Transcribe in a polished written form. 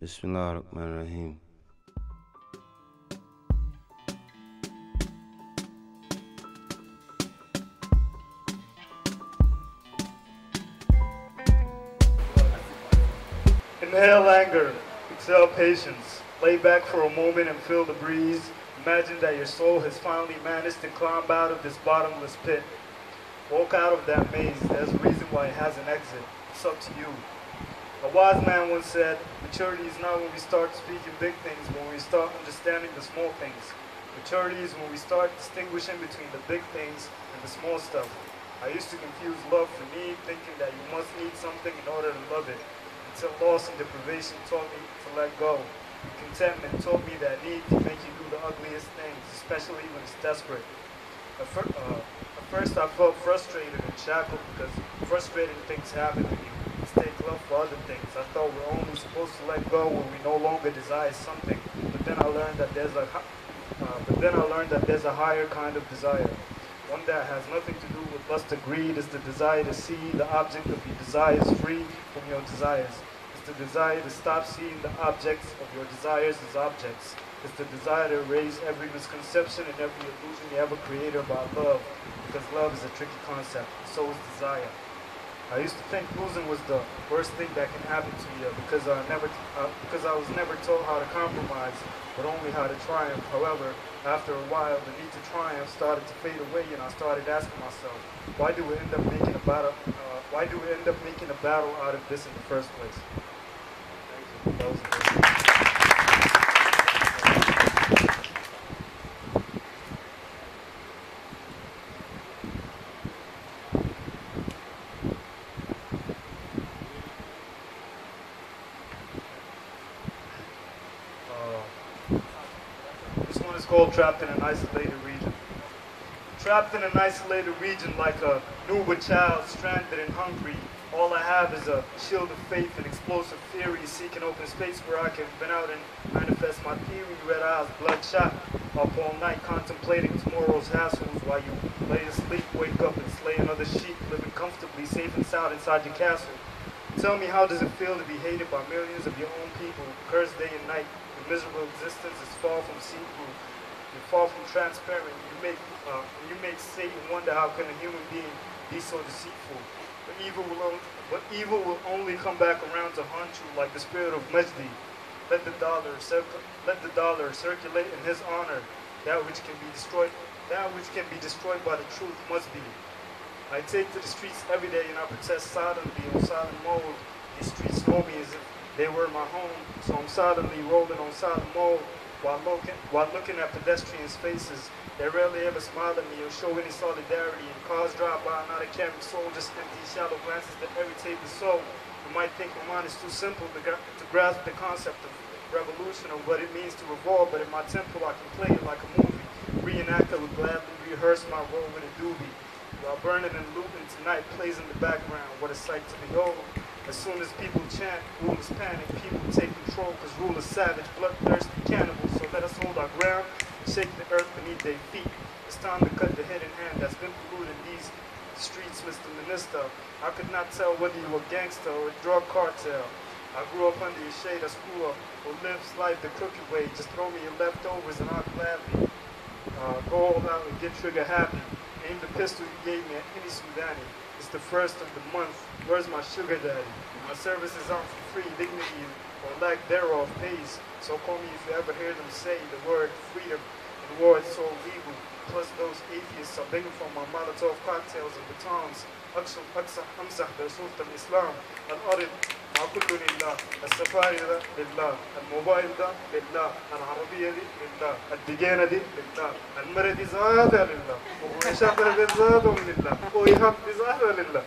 Bismillahirrahmanirrahim. Inhale anger, exhale patience. Lay back for a moment and feel the breeze. Imagine that your soul has finally managed to climb out of this bottomless pit. Walk out of that maze. There's a reason why it has an exit. It's up to you. A wise man once said, maturity is not when we start speaking big things, but when we start understanding the small things. Maturity is when we start distinguishing between the big things and the small stuff. I used to confuse love for need, thinking that you must need something in order to love it, until loss and deprivation taught me to let go. Contentment taught me that need can make you do the ugliest things, especially when it's desperate. At first I felt frustrated and shackled because frustrating things happen when you mistake love for other things. I thought we're only supposed to let go when we no longer desire something, but then I learned that there's a higher kind of desire. One that has nothing to do with lust or greed. Is the desire to see the object of your desires free from your desires. It's the desire to stop seeing the objects of your desires as objects. It's the desire to erase every misconception and every illusion you ever created about love, because love is a tricky concept, and so is desire. I used to think losing was the worst thing that can happen to you because I was never taught how to compromise, but only how to triumph. However, after a while, the need to triumph started to fade away, and I started asking myself, why do we end up making a battle? Why do we end up making a battle out of this in the first place? Thank you. That was good. This one is called Trapped in an Isolated Region. Trapped in an isolated region like a newborn child, stranded and hungry. All I have is a shield of faith and explosive theory, seeking open space where I can vent out and manifest my theory. Red eyes, bloodshot, up all night contemplating tomorrow's hassles while you lay asleep, wake up and slay another sheep, living comfortably, safe and sound inside your castle. Tell me, how does it feel to be hated by millions of your own people, cursed day and night? Your miserable existence is far from see-through. You're far from transparent. You make Satan wonder, how can a human being be so deceitful? But evil will only come back around to haunt you like the spirit of Majdi. Let the dollar circulate in his honor. That which can be destroyed by the truth must be. I take to the streets every day and I protest silently on silent mode. These streets know me as if they were my home, so I'm silently rolling on silent mode while looking at pedestrians' faces. They rarely ever smile at me or show any solidarity, and cars drive by, not a caring soul, just empty, shallow glances that irritate the soul. You might think my mind is too simple to grasp the concept of revolution or what it means to revolve, but in my temple I can play it like a movie. Reenactor would gladly rehearse my role with a doobie. While burning and looting tonight plays in the background, what a sight to behold. As soon as people chant, rulers panic, people take control, cause rulers savage, bloodthirsty cannibals. So let us hold our ground and shake the earth beneath their feet. It's time to cut the hidden hand that's been polluting these streets, Mr. Minister. I could not tell whether you were a gangster or a drug cartel. I grew up under your shade, a screw up who lives life the crooked way. Just throw me your leftovers and I'll gladly go all out and get trigger happy. Aim the pistol you gave me at any Sudani. It's the first of the month. Where's my sugar daddy? My service is out for free. Dignity or lack thereof pays. So call me if you ever hear them say the word freedom and war is so legal. Plus those atheists are begging for my Molotov cocktails and batons. أمسح بصورة الإسلام. الأرض مع كله لله. السفاري ده لله. الموبايل ده لله. العربية دي لله. الدجانة دي لله. المرة دي زادة لله. وشغل دي زادة لله. ويهب دي زادة لله.